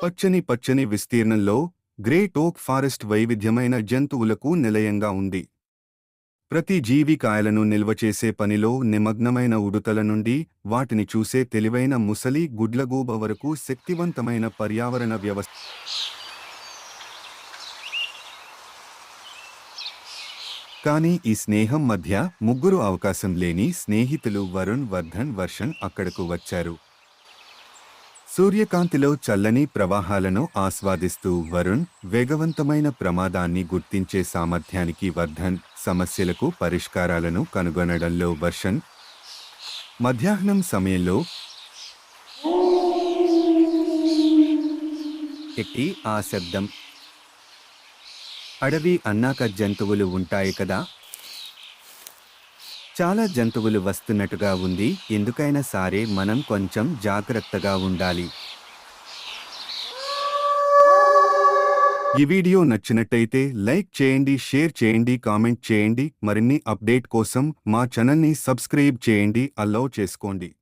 పచ్చని పచ్చని విస్తీర్ణంలో గ్రేట్ ఓక్ ఫారెస్ట్ వైవిధ్యమైన జంతువులకు నిలయంగా ఉంది. ప్రతి జీవి కాయలను నిల్వచేసే పనిలో నిమగ్నమైన ఉడుతల నుండి వాటిని చూసే తెలివైన ముసలి గుడ్లగూబ వరకు శక్తివంతమైన పర్యావరణ వ్యవస్థ. కానీ ఈ స్నేహం మధ్య ముగ్గురు అవకాశం లేని స్నేహితులు వరుణ్, వర్ధన్, వర్షణ్ అక్కడకు వచ్చారు. సూర్యకాంతిలో చల్లని ప్రవాహాలను ఆస్వాదిస్తూ వరుణ్, వేగవంతమైన ప్రమాదాన్ని గుర్తించే సామర్థ్యానికి వర్ధన్, సమస్యలకు పరిష్కారాలను కనుగొనడంలో వర్షణ్. మధ్యాహ్నం సమయంలో ఎట్టి ఆ శబ్దం. అడవి అన్నాక జంతువులు ఉంటాయి కదా. చాలా జంతువులు వస్తున్నట్టుగా ఉంది. ఎందుకైనా సరే మనం కొంచెం జాగ్రత్తగా ఉండాలి. ఈ వీడియో నచ్చినట్టయితే లైక్ చేయండి, షేర్ చేయండి, కామెంట్ చేయండి. మరిన్ని అప్డేట్ కోసం మా ఛానల్ని సబ్స్క్రైబ్ చేయండి, అలౌ చేసుకోండి.